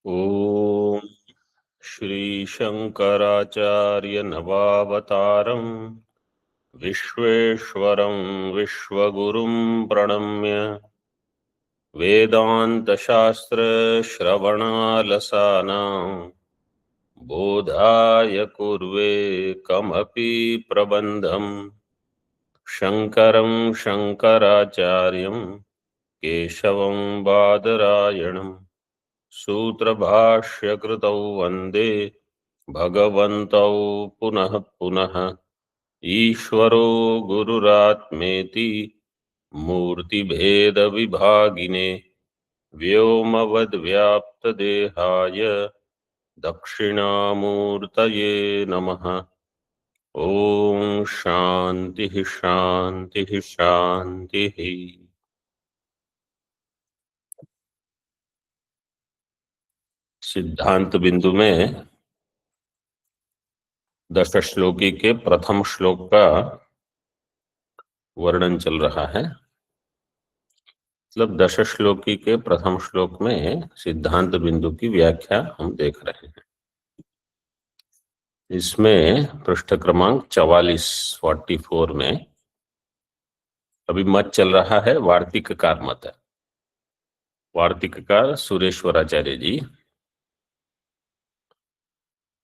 ओम श्री शंकराचार्य नवावतारम विश्वेश्वरं विश्वगुरुं प्रणम्य वेदांत शास्त्र श्रवणालसानां बोधाय कुर्वे कमपि प्रबंधं शंकरं शंकराचार्यं केशवं बादरायणम् सूत्रभाष्यकृतौ वन्दे भगवन्तौ पुनः पुनः ईश्वरो गुरुरात्मेति मूर्तिभेदविभागिने व्योमवद्व्याप्तदेहाय दक्षिणामूर्तये नमः। ओम शांति शांति शांति। सिद्धांत बिंदु में दश श्लोकी के प्रथम श्लोक का वर्णन चल रहा है। मतलब दश श्लोकी के प्रथम श्लोक में सिद्धांत बिंदु की व्याख्या हम देख रहे हैं। इसमें पृष्ठ क्रमांक 44 में अभी मत चल रहा है वार्तिककार मत। वार्तिककार सुरेश्वराचार्य जी,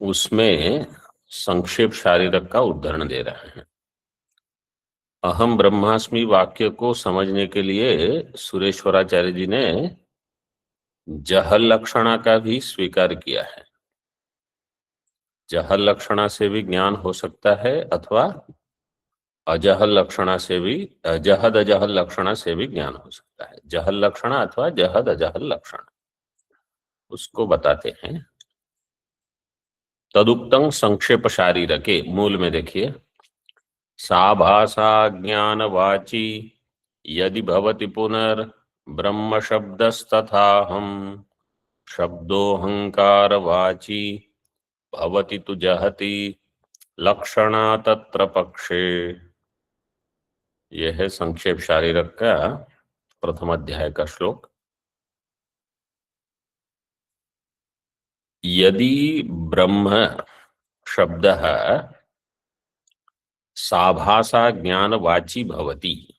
उसमें संक्षेप शारीरक का उदाहरण दे रहे हैं। अहम ब्रह्मास्मि वाक्य को समझने के लिए सुरेश्वराचार्य जी ने जहल लक्षणा का भी स्वीकार किया है। जहल लक्षणा से भी ज्ञान हो सकता है अथवा अजहल लक्षणा से भी, जहद अजहल लक्षणा से भी ज्ञान हो सकता है। जहल लक्षणा अथवा जहद अजहल लक्षणा, उसको बताते हैं। तदुक्तं संक्षेप शारीरके, मूल में देखिए, सा भाषा ज्ञानवाची यदि भवति पुनर्ब्रह्म शब्दस्तथाहं शब्दोऽहंकारवाची भवति तु जहति लक्षणा तत्र पक्षे। यह है संक्षेप शारीरक का प्रथम अध्याय का श्लोक। यदि ब्रह्म शब्द साभाषा ज्ञानवाची भवति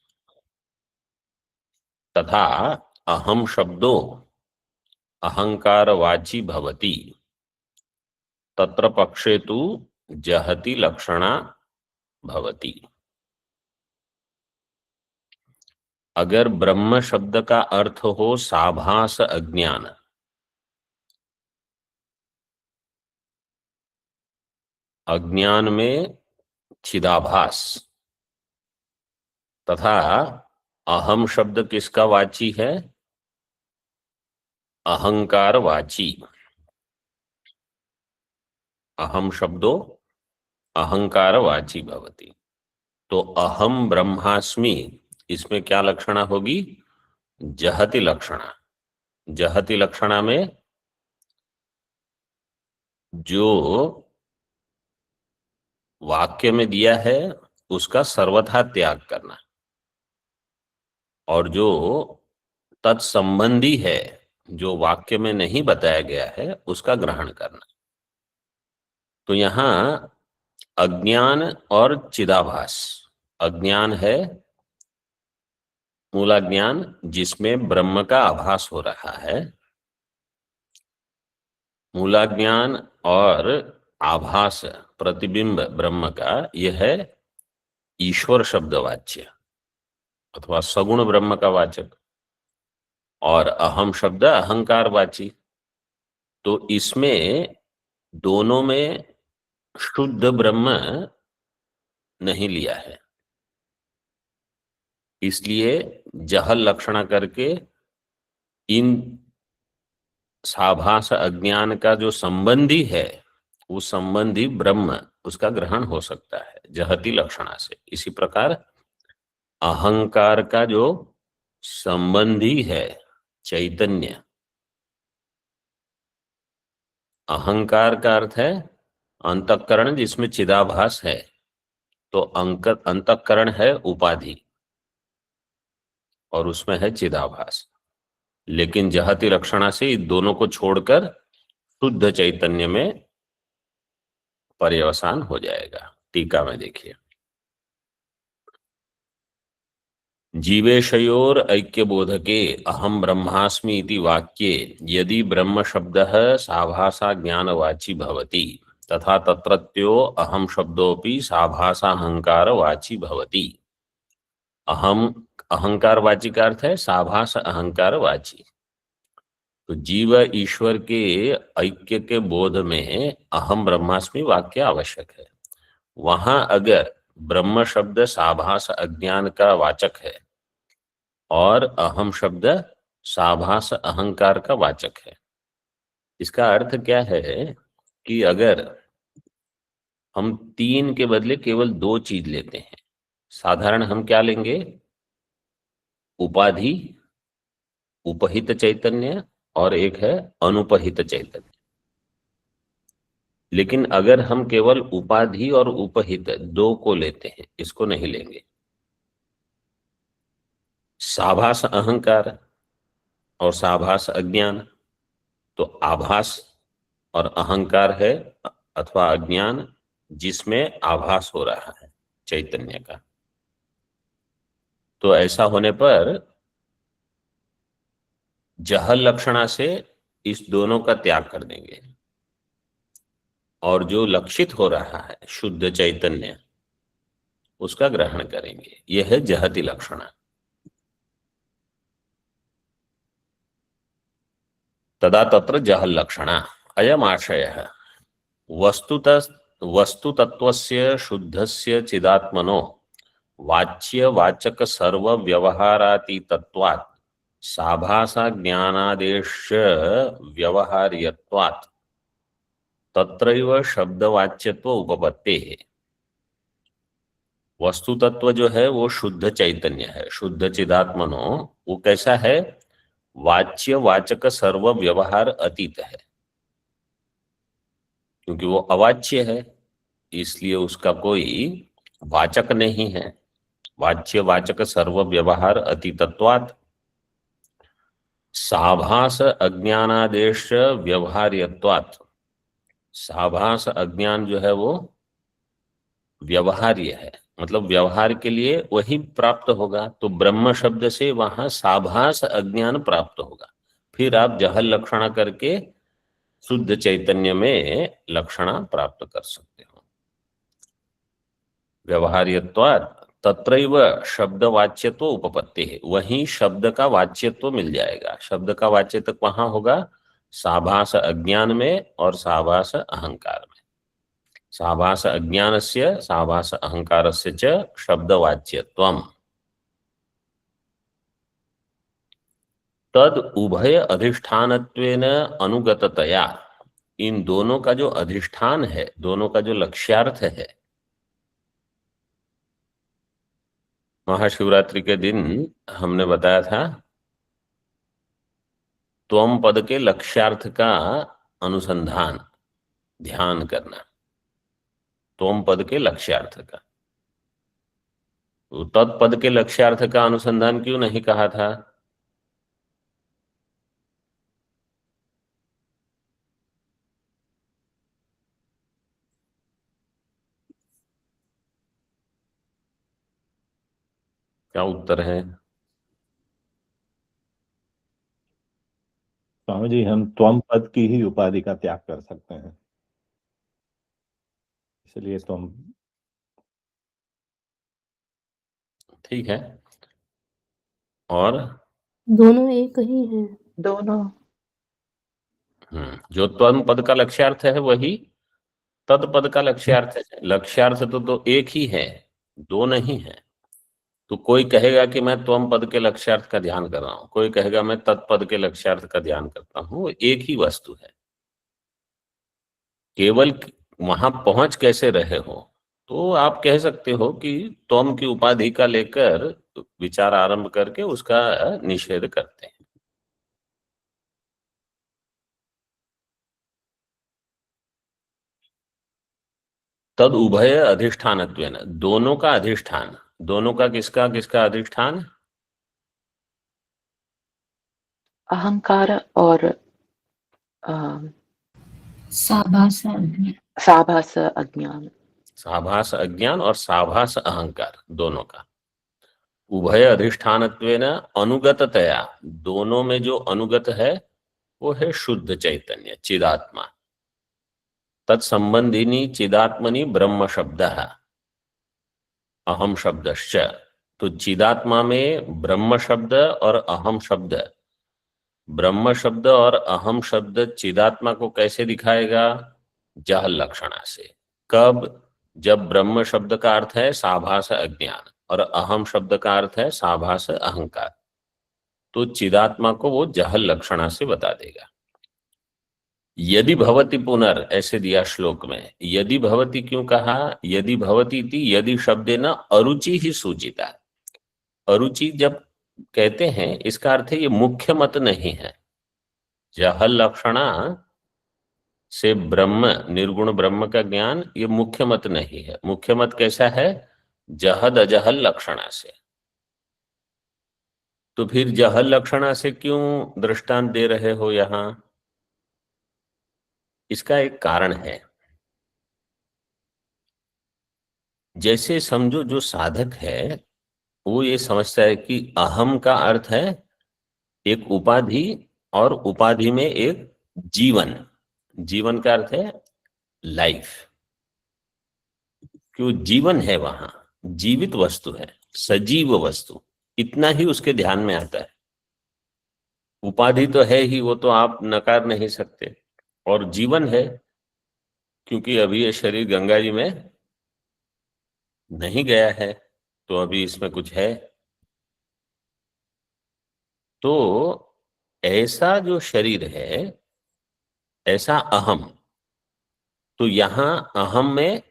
तथा अहम शब्दो अहंकारवाची भवति तत्र पक्षे तु जहति लक्षणा भवति। अगर ब्रह्म शब्द का अर्थ हो साभास अज्ञान, अज्ञान में चिदाभास, तथा अहम शब्द किसका वाची है? अहंकार वाची। अहम शब्दो अहंकार वाची भवति। तो अहम ब्रह्मास्मि, इसमें क्या लक्षणा होगी? जहति लक्षणा। जहति लक्षणा में जो वाक्य में दिया है उसका सर्वथा त्याग करना, और जो तत्संबंधी है, जो वाक्य में नहीं बताया गया है, उसका ग्रहण करना। तो यहां अज्ञान और चिदाभास, अज्ञान है मूलाज्ञान जिसमें ब्रह्म का आभास हो रहा है। मूलाज्ञान और आभास प्रतिबिंब ब्रह्म का, यह है ईश्वर शब्द वाच्य अथवा सगुण ब्रह्म का वाचक, और अहम शब्द अहंकार वाची। तो इसमें दोनों में शुद्ध ब्रह्म नहीं लिया है, इसलिए जहल लक्षणा करके इन साभास अज्ञान का जो संबंधी है, वो संबंधी ब्रह्म, उसका ग्रहण हो सकता है जहति लक्षणा से। इसी प्रकार अहंकार का जो संबंधी है चैतन्य, अहंकार का अर्थ है अंतःकरण जिसमें चिदाभास है। तो अंतःकरण है उपाधि और उसमें है चिदाभास, लेकिन जहति लक्षणा से इन दोनों को छोड़कर शुद्ध चैतन्य में पर्यवसान हो जाएगा। टीका में देखिए, जीवेशयोर ऐक्य बोधके अहम ब्रह्मास्मि इति वाक्ये यदि ब्रह्म शब्दः साभासा ज्ञानवाची भवति तथा तत्रत्यो अहम शब्दोपि साभासाहंकारवाची भवति। अहम अहंकारवाची का अर्थ है साभास अहंकारवाची। तो जीव ईश्वर के ऐक्य के बोध में अहम ब्रह्मास्मि वाक्य आवश्यक है। वहां अगर ब्रह्म शब्द साभास अज्ञान का वाचक है और अहम शब्द साभास अहंकार का वाचक है, इसका अर्थ क्या है कि अगर हम 3 के बदले केवल 2 चीज लेते हैं, साधारण हम क्या लेंगे? उपाधि, उपहित चैतन्य, और एक है अनुपहित चैतन्य। लेकिन अगर हम केवल उपाधि और उपहित 2 को लेते हैं, इसको नहीं लेंगे, साभास अहंकार और साभास अज्ञान, तो आभास और अहंकार है अथवा अज्ञान जिसमें आभास हो रहा है चैतन्य का। तो ऐसा होने पर जहल लक्षणा से इस दोनों का त्याग कर देंगे और जो लक्षित हो रहा है शुद्ध चैतन्य, उसका ग्रहण करेंगे। यह है जहति लक्षणा। तदा तत्र जहल लक्षणा अयम आशयः वस्तुतत्वस्य शुद्धस्य चिदात्मनो वाच्य वाचक सर्व व्यवहारातीतत्वात् साभासा ज्ञानादेश व्यवहार्यत्वात् तत्रैव शब्दवाच्यत्व उपपत्तेः। वस्तु तत्व जो है वो शुद्ध चैतन्य है, शुद्ध चिदात्मनो। वो कैसा है? वाच्य वाचक सर्व व्यवहार अतीत है, क्योंकि वो अवाच्य है, इसलिए उसका कोई वाचक नहीं है। वाच्य वाचक सर्व व्यवहार अतीतत्वात् साभास अज्ञानादेश व्यवहार्यत्वात्, साभास अज्ञान जो है वो व्यवहार्य है, मतलब व्यवहार के लिए वही प्राप्त होगा। तो ब्रह्म शब्द से वहां साभास अज्ञान प्राप्त होगा। फिर आप जहल लक्षणा करके शुद्ध चैतन्य में लक्षणा प्राप्त कर सकते हो। व्यवहार्यत्वात् तत्रैव शब्द वाच्यत्व उपपत्ति है, वहीं शब्द का वाच्यत्व मिल जाएगा। शब्द का वाच्य तक वहां होगा साभास अज्ञान में और साभास अहंकार में। साभास अज्ञानस्य साभास अहंकारस्य च शब्दवाच्यत्वम् तद उभय अधिष्ठानत्वेन अनुगततया। इन दोनों का जो अधिष्ठान है, दोनों का जो लक्ष्यार्थ है, महाशिवरात्रि के दिन हमने बताया था त्वम पद के लक्ष्यार्थ का अनुसंधान, ध्यान करना। त्वम पद के लक्ष्यार्थ का, तो तत्पद के लक्ष्यार्थ का अनुसंधान क्यों नहीं कहा था? क्या उत्तर है? स्वामी जी, हम त्वम पद की ही उपाधि का त्याग कर सकते हैं, इसलिए त्वम। ठीक है। और दोनों एक ही हैं। दोनों। जो त्वम पद का लक्ष्यार्थ है वही तत्पद का लक्ष्यार्थ है। लक्ष्यार्थ तो एक ही है, दो नहीं है। तो कोई कहेगा कि मैं त्वम पद के लक्ष्यार्थ का ध्यान कर रहा हूं, कोई कहेगा मैं तत्पद के लक्ष्यार्थ का ध्यान करता हूं। एक ही वस्तु है, केवल वहां पहुंच कैसे रहे हो। तो आप कह सकते हो कि त्वम की उपाधि का लेकर विचार आरंभ करके उसका निषेध करते हैं। तद उभय अधिष्ठानत्वेन, दोनों का अधिष्ठान, दोनों का किसका किसका अधिष्ठान? अहंकार और साभास अज्ञान। साभास अज्ञान। साभास अज्ञान और साभास अहंकार दोनों का। उभय अधिष्ठानत्वेन अनुगततया, दोनों में जो अनुगत है वो है शुद्ध चैतन्य चिदात्मा। तत्संबंधिनी चिदात्मनि ब्रह्म शब्द अहम शब्दश्च। तो चिदात्मा में ब्रह्म शब्द और अहम शब्द, ब्रह्म शब्द और अहम शब्द चिदात्मा को कैसे दिखाएगा? जहल लक्षणा से। कब? जब ब्रह्म शब्द का अर्थ है साभास अज्ञान और अहम शब्द का अर्थ है साभास अहंकार, तो चिदात्मा को वो जहल लक्षणा से बता देगा। यदि भवति पुनर् ऐसे दिया श्लोक में। यदि भवति क्यों कहा? यदि भवति थी, यदि शब्दे न अरुचि ही सूचिता। अरुचि जब कहते हैं इसका अर्थ है ये मुख्य मत नहीं है। जहल लक्षणा से ब्रह्म, निर्गुण ब्रह्म का ज्ञान ये मुख्य मत नहीं है। मुख्य मत कैसा है? जहद अजहल लक्षणा से। तो फिर जहल लक्षणा से क्यों दृष्टांत दे रहे हो यहां? इसका एक कारण है। जैसे समझो जो साधक है वो ये समझता है कि अहम का अर्थ है एक उपाधि और उपाधि में एक जीवन। जीवन का अर्थ है लाइफ। क्यों? जीवन है, वहां जीवित वस्तु है, सजीव वस्तु, इतना ही उसके ध्यान में आता है। उपाधि तो है ही, वो तो आप नकार नहीं सकते। और जीवन है क्योंकि अभी ये शरीर गंगा जी में नहीं गया है, तो अभी इसमें कुछ है। तो ऐसा जो शरीर है, ऐसा अहम। तो यहां अहम में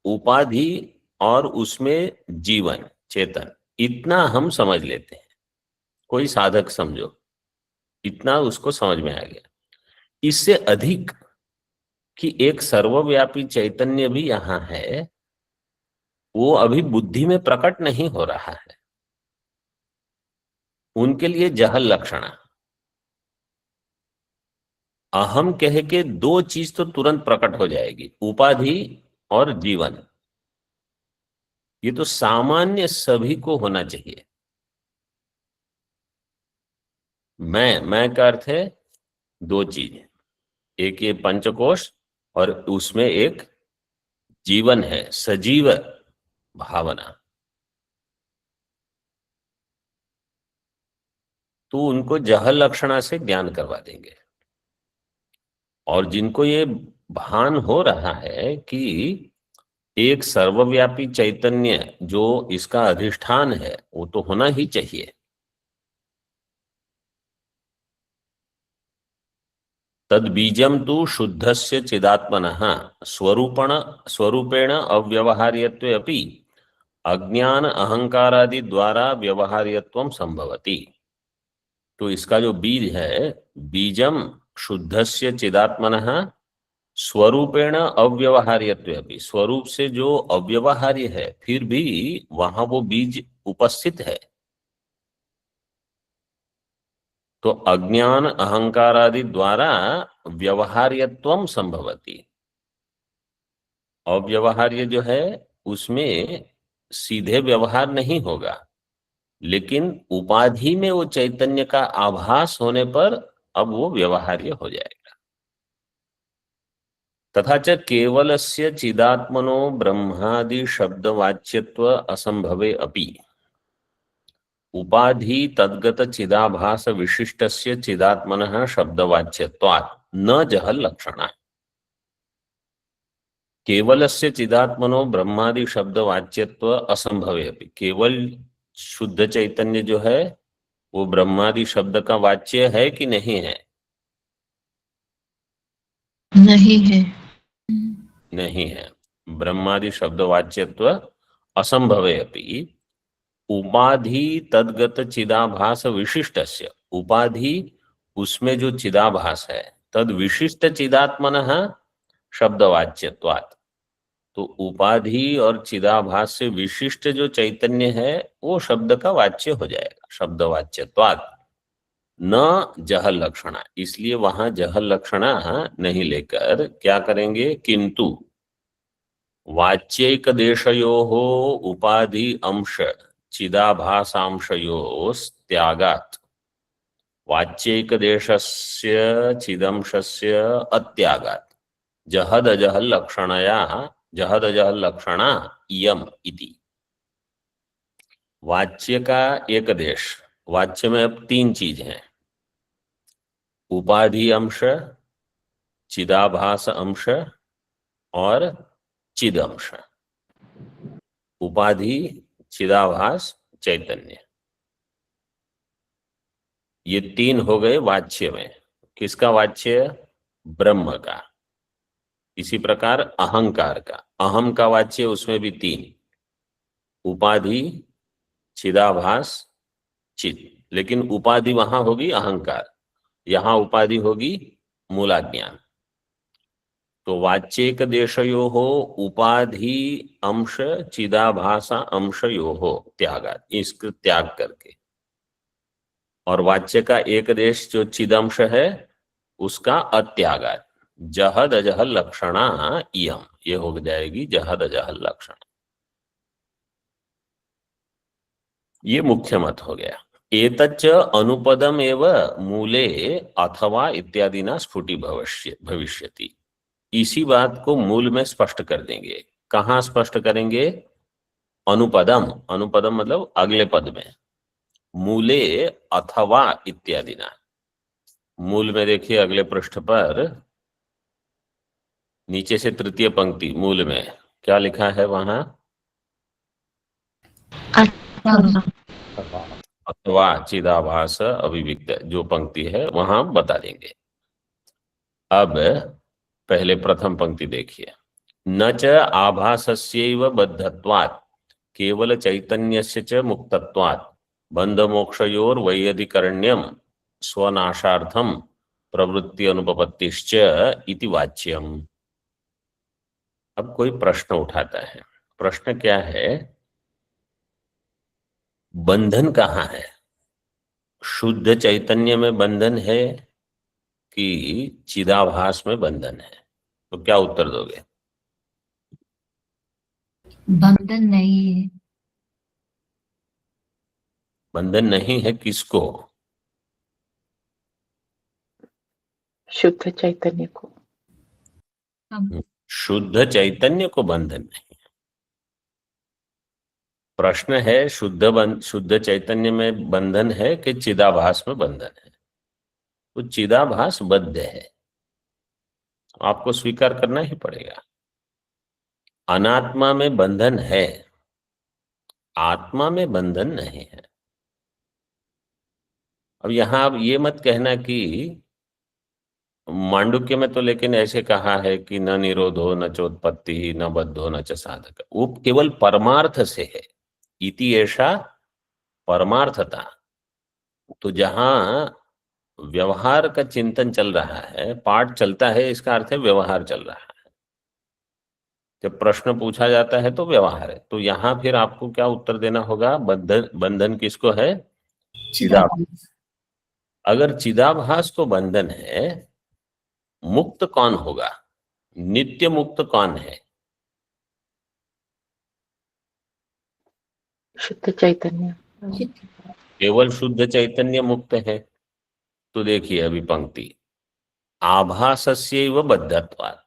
उपाधि और उसमें जीवन चेतन, इतना हम समझ लेते हैं। कोई साधक समझो, इतना उसको समझ में आ गया। इससे अधिक कि एक सर्वव्यापी चैतन्य भी यहां है, वो अभी बुद्धि में प्रकट नहीं हो रहा है। उनके लिए जहल लक्षणा। अहम कह के दो चीज तो तुरंत प्रकट हो जाएगी, उपाधि और जीवन। ये तो सामान्य सभी को होना चाहिए। मैं का अर्थ है दो चीज, एक ये पंचकोश और उसमें एक जीवन है, सजीव भावना। तो उनको जहल लक्षणा से ज्ञान करवा देंगे। और जिनको ये भान हो रहा है कि एक सर्वव्यापी चैतन्य जो इसका अधिष्ठान है वो तो होना ही चाहिए, तद बीजम तु शुद्धस्य चिदात्मनः स्वरूपेण अव्यवहार्यत्वे अपि अज्ञान अहंकारादि द्वारा व्यवहार्यत्वं संभवति। तो इसका जो बीज है, बीजम शुद्धस्य चिदात्मनः स्वरूपेण अव्यवहार्यत्वे अपि, स्वरूप से जो अव्यवहार्य है फिर भी वहां वो बीज उपस्थित है। तो अज्ञान अहंकार आदि द्वारा व्यवहार्यत्वम संभवति। अव्यवहार्य जो है उसमें सीधे व्यवहार नहीं होगा, लेकिन उपाधि में वो चैतन्य का आभास होने पर अब वो व्यवहार्य हो जाएगा। तथा च केवलस्य चिदात्मनो ब्रह्मादि शब्दवाच्यत्व असंभवे अपि उपाधि तद्गत चिदाभास विशिष्टस्य चिदात्मनः शब्दवाच्यत्वात् न जहल लक्षणा। केवलस्य चिदात्मनो ब्रह्मादि शब्दवाच्यत्व असंभवे अपि, केवल शुद्ध चैतन्य जो है वो ब्रह्मादि शब्द का वाच्य है कि नहीं है? नहीं है। नहीं है। ब्रह्मादि शब्द वाच्यत्व असंभवे अपि उपाधि तद्गत चिदाभास विशिष्टस्य, उपाधि उसमें जो चिदाभास है, तद विशिष्ट चिदात्मनः शब्दवाच्यत्वात्, तो उपाधि और चिदाभास से विशिष्ट जो चैतन्य है वो शब्द का वाच्य हो जाएगा, शब्दवाच्यत्वात्। न जहल लक्षणा, इसलिए वहां जहल लक्षणा नहीं लेकर क्या करेंगे, किंतु वाच्यैक देशयोः उपाधि अंश चिदाभासांशयोः त्यागात् वाच्यैक देशस्य चिदंशस्य अत्यागात् जहद अजहल लक्षणया जहद अजहल लक्षणा इयम इति। वाच्य का एक देश, वाच्य में अब तीन चीज हैं, उपाधि अंश, चिदाभास अंश और चिद अंश। उपाधि, चिदाभास, चैतन्य, ये तीन हो गए वाच्य में। किसका वाच्य? ब्रह्म का। इसी प्रकार अहंकार का, अहम का वाच्य उसमें भी तीन, उपाधि, चिदाभास, चित। लेकिन उपाधि वहां होगी अहंकार, यहां उपाधि होगी मूलाज्ञान। तो वाच्येक देशयोः उपाधि अंश चिदाभासा अंशयोः त्यागात्, इसका त्याग करके, और वाच्य का एक देश जो चिदंश है उसका अत्यागात् जहद अजहल लक्षणा इयम, ये हो जाएगी जहद अजहल लक्षण। ये मुख्य मत हो गया। एतच्च अनुपदम एव मूले अथवा इत्यादि ना स्फुटी भविष्यति, इसी बात को मूल में स्पष्ट कर देंगे। कहाँ स्पष्ट करेंगे? अनुपदम, अनुपदम मतलब अगले पद में, मूले अथवा इत्यादि ना। मूल में देखिए अगले पृष्ठ पर नीचे से तृतीय पंक्ति, मूल में क्या लिखा है वहां? अथवा चिदाभास अभिव्यक्त, जो पंक्ति है वहां बता देंगे। अब पहले प्रथम पंक्ति देखिए, न च आभासस्यैव बद्धत्वात् केवल चैतन्यस्य च मुक्तत्वात् बंध मोक्षयोर वैयधिकरण्यम स्वनाशार्थम प्रवृत्ति अनुपपत्तिश्च इति वाच्यम। अब कोई प्रश्न उठाता है। प्रश्न क्या है? बंधन कहाँ है? शुद्ध चैतन्य में बंधन है कि चिदाभास में बंधन है? तो क्या उत्तर दोगे? बंधन नहीं है। बंधन नहीं है किसको? शुद्ध चैतन्य को। शुद्ध चैतन्य को बंधन नहीं। प्रश्न है शुद्ध चैतन्य में बंधन है कि चिदाभास में बंधन है? तो चिदाभास बद्ध है, आपको स्वीकार करना ही पड़ेगा। अनात्मा में बंधन है, आत्मा में बंधन नहीं है। अब यहां आप ये मत कहना कि मांडुक्य में तो लेकिन ऐसे कहा है कि न निरोधो न चोत्पत्ति न बद्धो न च साधक, वो केवल परमार्थ से है। इति ऐसा परमार्थता। तो जहां व्यवहार का चिंतन चल रहा है, पाठ चलता है, इसका अर्थ है व्यवहार चल रहा है। जब प्रश्न पूछा जाता है तो व्यवहार है। तो यहां फिर आपको क्या उत्तर देना होगा? बंधन किसको है? चिदाभास। अगर चिदाभास को बंधन है, मुक्त कौन होगा? नित्य मुक्त कौन है? शुद्ध चैतन्य। केवल शुद्ध चैतन्य मुक्त है। तो देखिए अभी पंक्ति, आभासस्यैव बद्धत्वात्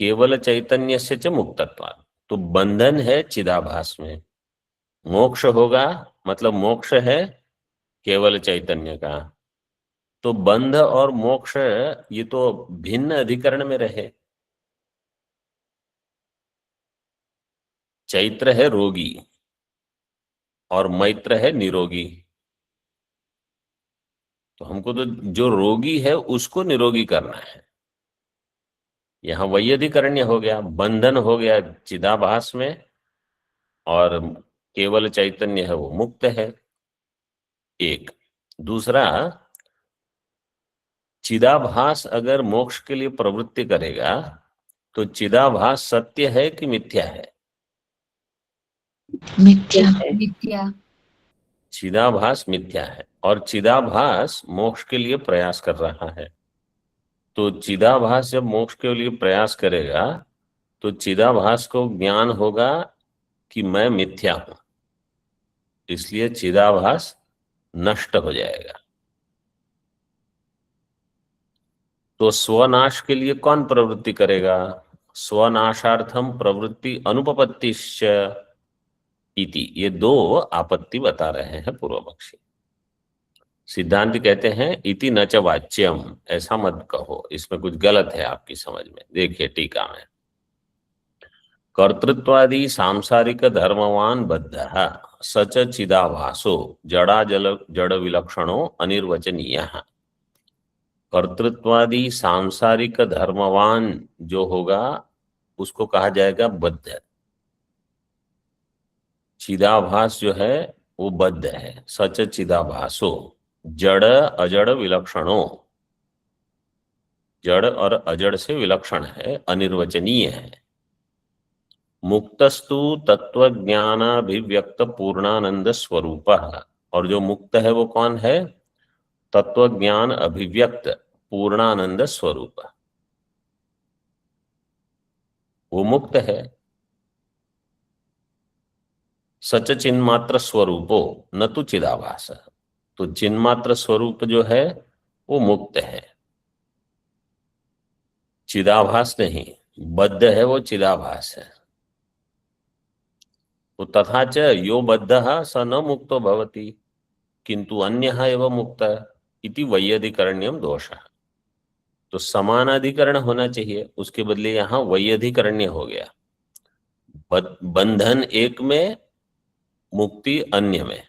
केवल चैतन्यस्य च मुक्तत्वात्। तो बंधन है चिदाभास में, मोक्ष होगा मतलब मोक्ष है केवल चैतन्य का। तो बंध और मोक्ष ये तो भिन्न अधिकरण में रहे। चैत्र है रोगी और मैत्र है निरोगी। तो हमको तो जो रोगी है उसको निरोगी करना है। यहां वैयधिकरण्य हो गया, बंधन हो गया चिदाभास में, और केवल चैतन्य है वो मुक्त है। एक दूसरा, चिदाभास अगर मोक्ष के लिए प्रवृत्ति करेगा तो चिदाभास सत्य है कि मिथ्या है? मिथ्या। मिथ्या। चिदाभास मिथ्या है। और चिदाभास मोक्ष के लिए प्रयास कर रहा है। तो चिदाभास जब मोक्ष के लिए प्रयास करेगा तो चिदाभास को ज्ञान होगा कि मैं मिथ्या हूं, इसलिए चिदाभास नष्ट हो जाएगा। तो स्वनाश के लिए कौन प्रवृत्ति करेगा? स्वनाशार्थम प्रवृत्ति अनुपपत्तिश्च इति, ये दो आपत्ति बता रहे हैं पूर्व पक्षी। सिद्धांत कहते हैं इति न च वाच्यम, ऐसा मत कहो, इसमें कुछ गलत है आपकी समझ में। देखिए टीका में, कर्तृत्वादि सांसारिक धर्मवान बद्धः सच चिदाभासो जड़ विलक्षणो अनिर्वचनीय। कर्तृत्वादि सांसारिक धर्मवान जो होगा उसको कहा जाएगा बद्ध। चिदाभास जो है वो बद्ध है। सच चिदाभासो जड़ अजड़ विलक्षणो, जड़ और अजड़ से विलक्षण है, अनिर्वचनीय है। मुक्तस्तु तत्वज्ञानाभिव्यक्त पूर्णानंद स्वरूप, और जो मुक्त है वो कौन है? तत्वज्ञान अभिव्यक्त पूर्णानंद स्वरूप, वो मुक्त है। सच चिन्मात्र स्वरूपो न तो चिदाभास, तो चिन्मात्र स्वरूप जो है वो मुक्त है, चिदाभास नहीं। बद्ध है वो चिदाभास है। तो तथा च यो बद्धः स न मुक्तो भवति किंतु अन्यः एव मुक्तः इति वैयधिकरण्यम दोषः। तो समानाधिकरण होना चाहिए, उसके बदले यहाँ वैयधिकरण्य हो गया। बंधन एक में, मुक्ति अन्य में।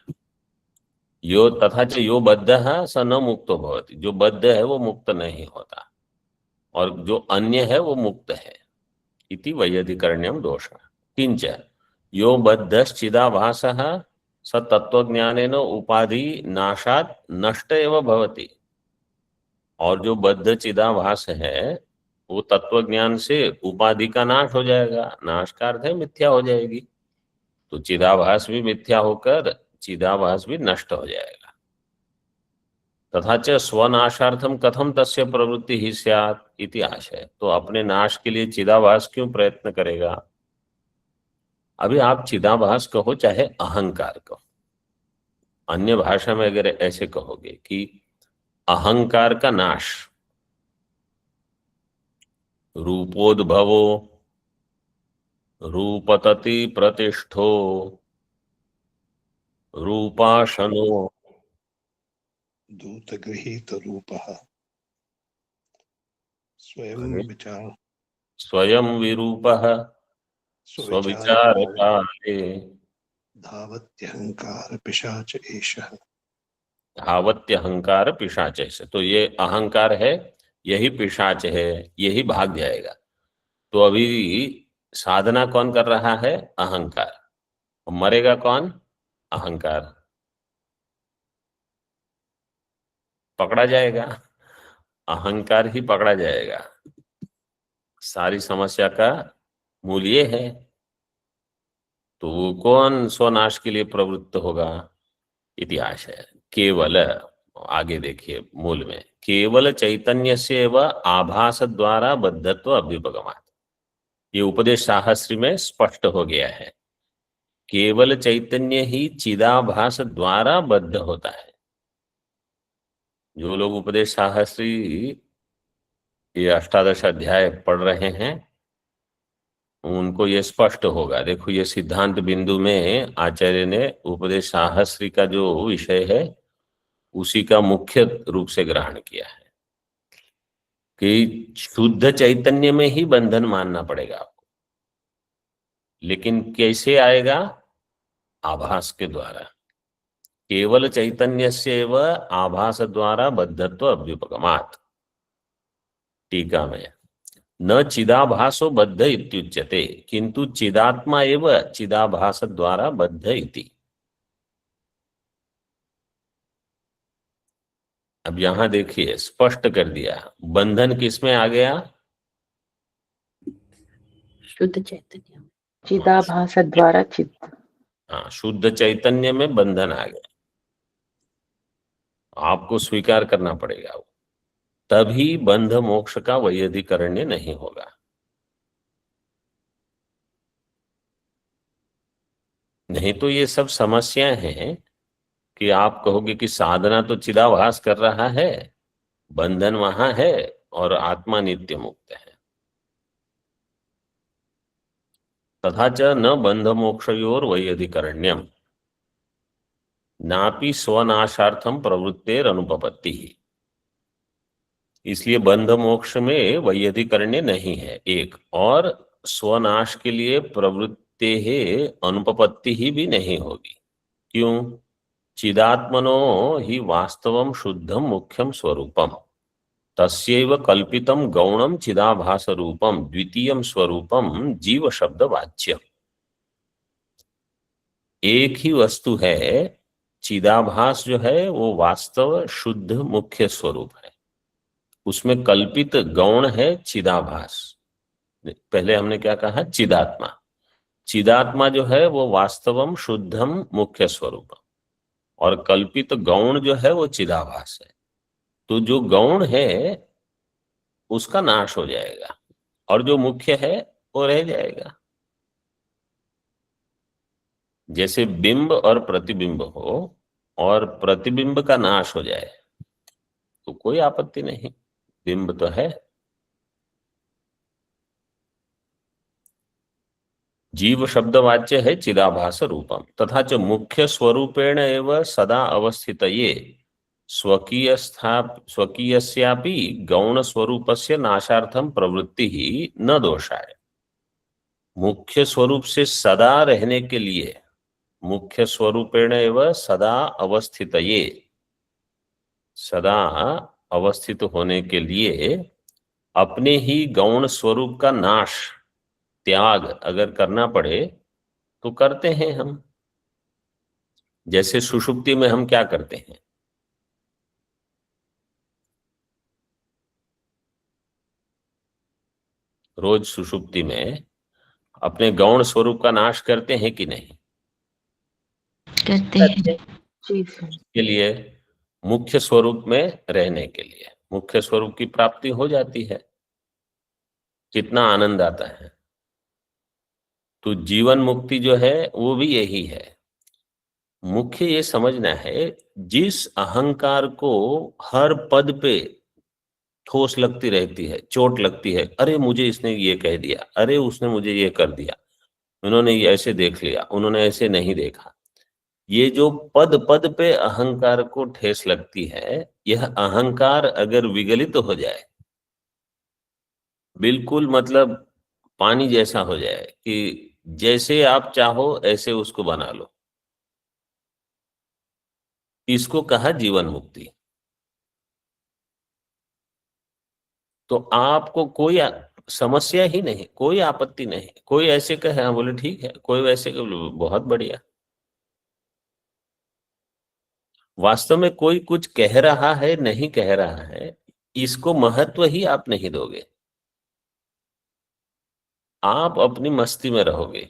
यो तथा च यो बद्धः स न मुक्तो भवति, जो बद्ध है वो मुक्त नहीं होता, और जो अन्य है वो मुक्त है। इति वैयधिकरण्यम दोषः। किंच यो बद्धश्चिदाभासः स तत्वज्ञानेन उपाधि नाशात् नष्ट एव भवति, और जो बद्ध चिदाभास है वो तत्वज्ञान से उपाधि का नाश हो जाएगा। नाश का अर्थ है मिथ्या हो जाएगी। तो चिदाभास भी मिथ्या होकर चिदाभास भी नष्ट हो जाएगा। तथा च स्वनाशार्थम कथम तस्य प्रवृत्ति ही स्यात् इति आशय। तो अपने नाश के लिए चिदाभास क्यों प्रयत्न करेगा? अभी आप चिदाभास कहो चाहे अहंकार कहो, अन्य भाषा में अगर ऐसे कहोगे कि अहंकार का नाश, रूपोद्भवो रूपतति प्रतिष्ठो रूपाशनो दूतगृहीत रूपः स्वयं विरूपः स्वविचार काले धावत्यहंकार पिशाच एषः। धावत्यहंकार पिशाच ऐसे, तो ये अहंकार है, यही पिशाच है, यही भाग जाएगा। तो अभी साधना कौन कर रहा है? अहंकार। मरेगा कौन? अहंकार। पकड़ा जाएगा, अहंकार ही पकड़ा जाएगा। सारी समस्या का मूल ये है। तो वो कौन स्वनाश के लिए प्रवृत्त होगा? इतिहास है। केवल, आगे देखिए मूल में, केवल चैतन्य से एव आभास द्वारा बद्धत्व अभ्युपगमात्, ये उपदेश साहस्री में स्पष्ट हो गया है। केवल चैतन्य ही चिदाभास द्वारा बद्ध होता है। जो लोग उपदेश साहस्री ये 18 अध्याय पढ़ रहे हैं उनको ये स्पष्ट होगा। देखो ये सिद्धांत बिंदु में आचार्य ने उपदेश साहस्री का जो विषय है उसी का मुख्य रूप से ग्रहण किया है कि शुद्ध चैतन्य में ही बंधन मानना पड़ेगा आपको। लेकिन कैसे आएगा? आभास के द्वारा। केवल चैतन्य से एव आभास द्वारा बद्धत्व अभ्युपगमात्। टीका में, न चिदाभासो बद्ध इत्युच्यते किंतु चिदात्मा एव चिदाभास द्वारा बद्ध इति। अब यहां देखिए स्पष्ट कर दिया, बंधन किसमें आ गया? शुद्ध चैतन्य। चिदाभास द्वारा चित्त। हाँ, शुद्ध चैतन्य में बंधन आ गया। आपको स्वीकार करना पड़ेगा, तभी बंध मोक्ष का वैयधिकरण्य नहीं होगा। नहीं तो ये सब समस्याएं हैं कि आप कहोगे कि साधना तो चिदाभास कर रहा है, बंधन वहां है और आत्मा नित्य मुक्त है। तथा च न बंध मोक्षयोर वैयधिकरण्यम नापि स्वनाशार्थम प्रवृत्तेर अनुपपत्ति। इसलिए बंध मोक्ष में वैयधिकरण्य नहीं है एक, और स्वनाश के लिए प्रवृत्ति ही अनुपपत्ति ही भी नहीं होगी। क्यों? चिदात्मनो ही वास्तवम शुद्धम मुख्यम स्वरूपम तस्यैव कल्पितम गौणम चिदाभास रूपम द्वितीयम स्वरूपम जीव शब्द वाच्य। एक ही वस्तु है, चिदाभास जो है वो वास्तव शुद्ध मुख्य स्वरूप है, उसमें कल्पित गौण है चिदाभास। पहले हमने क्या कहा? चिदात्मा। चिदात्मा जो है वो वास्तवम शुद्धम मुख्य स्वरूप, और कल्पित गौण जो है वो चिदाभास है। तो जो गौण है उसका नाश हो जाएगा और जो मुख्य है वो रह जाएगा। जैसे बिंब और प्रतिबिंब हो और प्रतिबिंब का नाश हो जाए तो कोई आपत्ति नहीं, बिंब तो है। जीव शब्द वाच्य है चिदाभास रूपम तथा च मुख्य स्वरूपेण एव सदा अवस्थितये स्वकीयस्यापि गौण स्वरूपस्य नाशार्थम प्रवृत्ति ही न दोषाय। मुख्य स्वरूप से सदा रहने के लिए, मुख्य स्वरूपेण एव सदा अवस्थितये, सदा अवस्थित होने के लिए अपने ही गौण स्वरूप का नाश, त्याग अगर करना पड़े तो करते हैं हम। जैसे सुषुप्ति में हम क्या करते हैं? रोज सुषुप्ति में अपने गौण स्वरूप का नाश करते हैं कि नहीं? करते हैं। जी सर। के लिए मुख्य स्वरूप में रहने के लिए मुख्य स्वरूप की प्राप्ति हो जाती है, कितना आनंद आता है। तो जीवन मुक्ति जो है वो भी यही है। मुख्य ये समझना है, जिस अहंकार को हर पद पे ठोस लगती रहती है, चोट लगती है, अरे मुझे इसने ये कह दिया, अरे उसने मुझे ये कर दिया, उन्होंने ये ऐसे देख लिया, उन्होंने ऐसे नहीं देखा, ये जो पद पद पे अहंकार को ठेस लगती है, यह अहंकार अगर विगलित हो जाए, बिल्कुल मतलब पानी जैसा हो जाए कि जैसे आप चाहो ऐसे उसको बना लो, इसको कहा जीवन मुक्ति। तो आपको कोई समस्या ही नहीं, कोई आपत्ति नहीं, कोई ऐसे कहे हाँ बोले ठीक है, कोई वैसे कहे बहुत बढ़िया। वास्तव में कोई कुछ कह रहा है नहीं कह रहा है, इसको महत्व ही आप नहीं दोगे, आप अपनी मस्ती में रहोगे।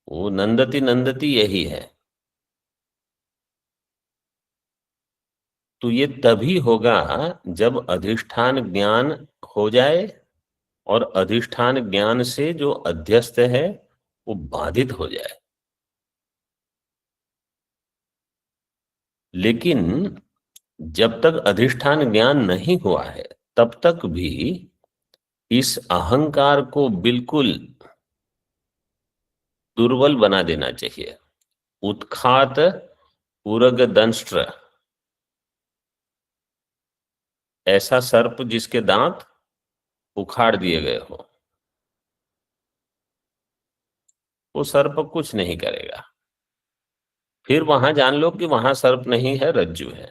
वो नंदती नंदती यही है। तो ये तभी होगा जब अधिष्ठान ज्ञान हो जाए और अधिष्ठान ज्ञान से जो अध्यस्त है वो बाधित हो जाए। लेकिन जब तक अधिष्ठान ज्ञान नहीं हुआ है तब तक भी इस अहंकार को बिल्कुल दुर्बल बना देना चाहिए। उत्खात उरग दंष्ट्र, ऐसा सर्प जिसके दांत उखाड़ दिए गए हो, वो सर्प कुछ नहीं करेगा। फिर वहां जान लो कि वहां सर्प नहीं है, रज्जु है।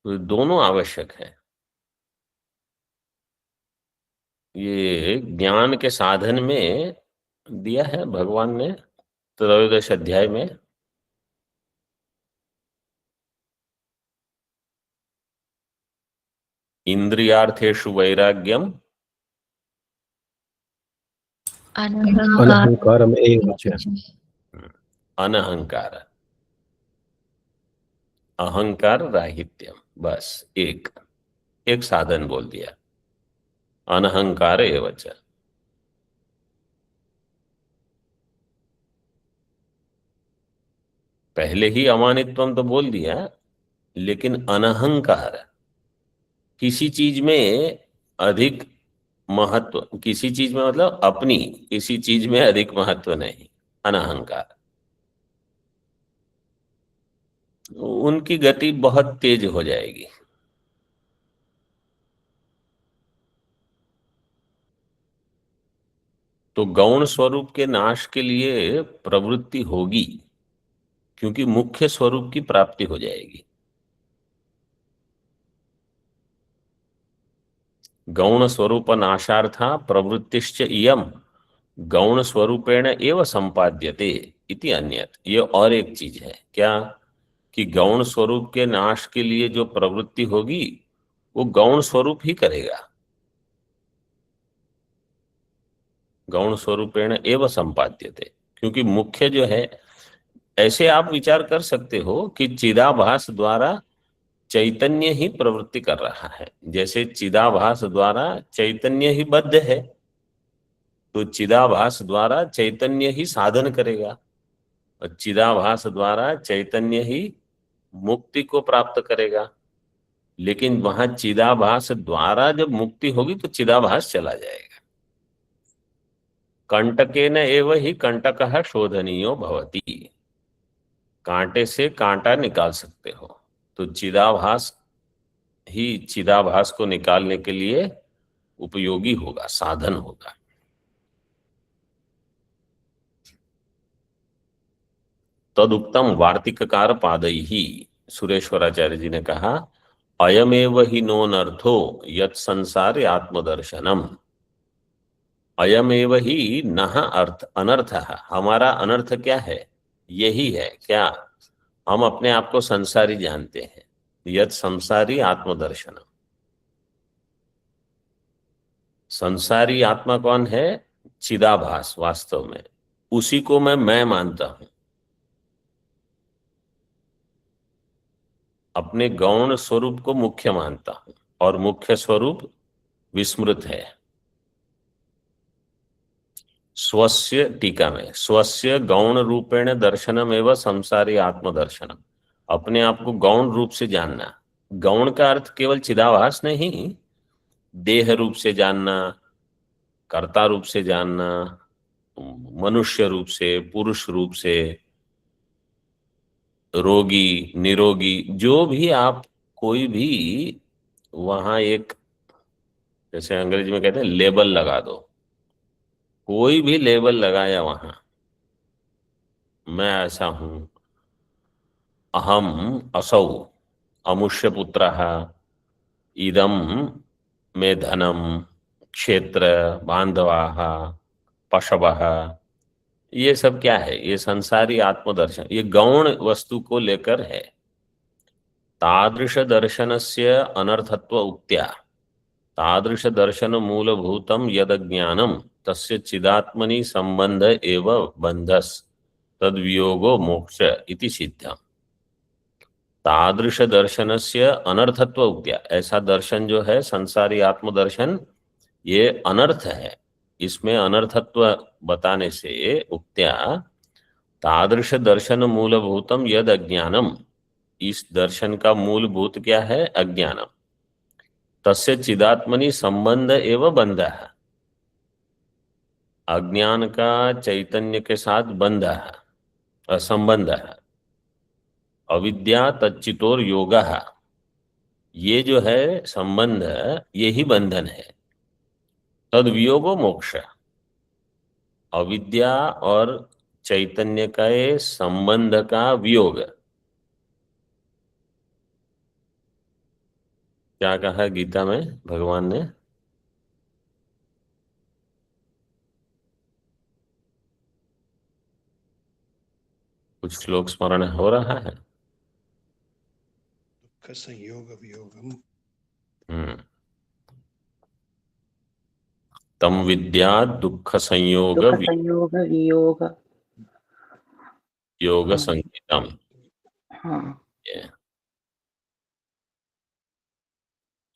तो दोनों आवश्यक है। ये ज्ञान के साधन में दिया है भगवान ने 13वें अध्याय में। इंद्रियार्थेषु वैराग्यम अनहंकारम एव च। अनहंकार, अहंकार राहित्यम, बस एक साधन बोल दिया, अनहंकार एवच। पहले ही अमानित्वम तो बोल दिया, लेकिन अनहंकार, किसी चीज में अधिक महत्व, किसी चीज में मतलब अपनी किसी चीज में अधिक महत्व नहीं, अनहंकार। उनकी गति बहुत तेज हो जाएगी। तो गौण स्वरूप के नाश के लिए प्रवृत्ति होगी, क्योंकि मुख्य स्वरूप की प्राप्ति हो जाएगी। गौण स्वरूप नाशार्था प्रवृत्तिश्च इयम गौण स्वरूपेण एव संपाद्यते इति अन्यत। ये और एक चीज है क्या, कि गौण स्वरूप के नाश के लिए जो प्रवृत्ति होगी वो गौण स्वरूप ही करेगा, गौण स्वरूपेण एव संपाद्यते, क्योंकि मुख्य जो है, ऐसे आप विचार कर सकते हो कि चिदाभास द्वारा चैतन्य ही प्रवृत्ति कर रहा है। जैसे चिदाभास द्वारा चैतन्य ही बद्ध है, तो चिदाभास द्वारा चैतन्य ही साधन करेगा, और चिदाभास द्वारा चैतन्य ही मुक्ति को प्राप्त करेगा। लेकिन वहां चिदाभास द्वारा जब मुक्ति होगी तो चिदाभास चला जाएगा। कंटकेन एव ही कंटकः शोधनीयो भवति, कांटे से कांटा निकाल सकते हो, तो चिदाभास ही चिदाभास को निकालने के लिए उपयोगी होगा, साधन होगा। तदुक्तम वार्तिककार पादैहि, सुरेश्वराचार्य जी ने कहा, अयमेव ही नोनर्थो यत् संसारे आत्मदर्शनम। अयमेव ही नह अर्थ अनर्थ, हमारा अनर्थ क्या है, यही है क्या, हम अपने आप को संसारी जानते हैं। यत् संसारी आत्मदर्शनम, संसारी आत्मा कौन है, चिदाभास, वास्तव में उसी को मैं मानता हूं। अपने गौण स्वरूप को मुख्य मानता हूं, और मुख्य स्वरूप विस्मृत है। स्वस्य, टीका में, स्वस्य गौण रूपेण दर्शनम एवं संसारी आत्मदर्शनम, अपने आप को गौण रूप से जानना। गौण का अर्थ केवल चिदाभास नहीं, देह रूप से जानना, कर्ता रूप से जानना, मनुष्य रूप से, पुरुष रूप से, रोगी, निरोगी, जो भी आप कोई भी वहां एक, जैसे अंग्रेजी में कहते हैं लेबल लगा दो, कोई भी लेबल लगाया वहां, मैं ऐसा हूं, अहम असौ अमुष्य पुत्रः, इदम में धनम, क्षेत्र, बांधवाः, पशवः, ये सब क्या है, ये संसारी आत्मदर्शन, ये गौण वस्तु को लेकर है। तादृश दर्शनस्य अनर्थत्व उक्त्या, तादृश दर्शन मूलभूतम यदज्ञानम तस्य चिदात्मनि संबंध एव बंधस तद्वियोगो मोक्ष इति सिद्धम। तादृश दर्शनस्य अनर्थत्व उक्त्या, ऐसा दर्शन जो है संसारी आत्मदर्शन, ये अनर्थ है, इसमें अनर्थत्व बताने से उक्त्या, तादृश दर्शन मूलभूतम यद अज्ञानम, इस दर्शन का मूलभूत क्या है, अज्ञानम, तस्य चिदात्मनि संबंध एवं बंध है, अज्ञान का चैतन्य के साथ बंध है, संबंध है। अविद्या तच्चितोर योग, ये जो है संबंध, यही बंधन है। तद वियोगो मोक्ष, अविद्या और चैतन्य का ये संबंध का वियोग। क्या कहा गीता में भगवान ने, कुछ श्लोक स्मरण हो रहा है? दुःख संयोग वियोगम। तम विद्या दुःख संयोग दुःख संयोग वियोग योग हाँ। संगीतम। हाँ।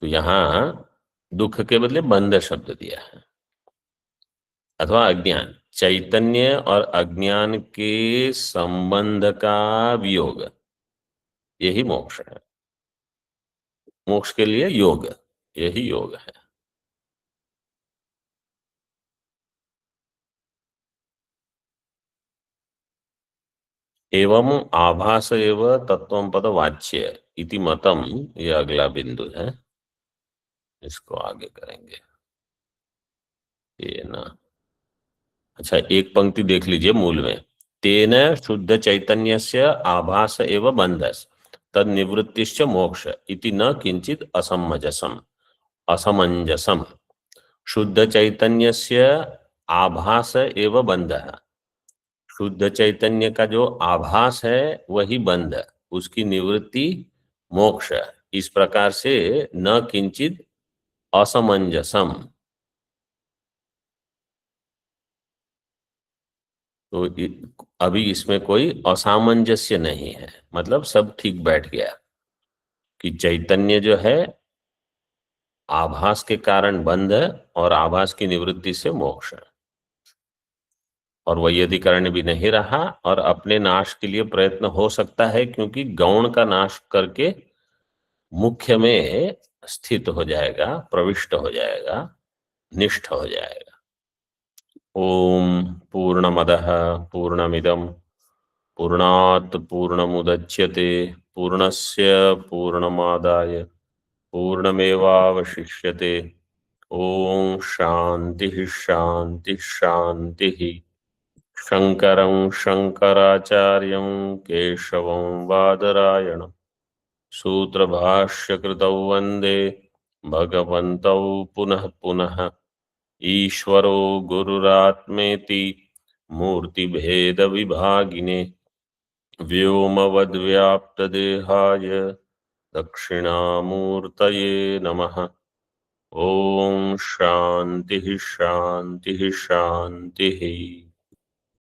तो यहाँ दुख के बदले बंध शब्द दिया है, अथवा अज्ञान। चैतन्य और अज्ञान के संबंध का वियोग, यही मोक्ष है। मोक्ष के लिए योग, यही योग है। एवं आभास एव तत्वं पद वाच्य इति मतम, ये अगला बिंदु है, इसको आगे करेंगे। ये ना, अच्छा एक पंक्ति देख लीजिए मूल में। तेन शुद्ध चैतन्यस्य आभास एव बंधस तद निवृत्तिश्च मोक्ष इति न किंचित असमंजसम। असमंजसम। शुद्ध चैतन्यस्य आभास एव बंधः, शुद्ध चैतन्य का जो आभास है वही बंध, उसकी निवृत्ति मोक्ष। इस प्रकार से न किंचित असमंजसम, तो अभी इसमें कोई असामंजस्य नहीं है, मतलब सब ठीक बैठ गया कि चैतन्य जो है आभास के कारण बंध और आभास की निवृत्ति से मोक्ष, और वैयधिकरण भी नहीं रहा और अपने नाश के लिए प्रयत्न हो सकता है, क्योंकि गौण का नाश करके मुख्य में स्थित हो जाएगा, प्रविष्ट हो जाएगा, निष्ठ हो जाएगा। ओम पूर्णमदः पूर्णमिदं पूर्णात् पूर्णमुदच्यते पूर्णस्य पूर्णमादाय पूर्णमेवावशिष्यते। ओम शांति शांति शांति। शंकरं शंकराचार्यं केशवं बादरायणं सूत्रभाष्यकृतौ वन्दे भगवन्तौ पुनः पुनः। ईश्वरो गुरुरात्मेति मूर्तिभेदविभागिने व्योमवद्व्याप्तदेहाय दक्षिणामूर्तये नमः। ओम शांति शांति शांति।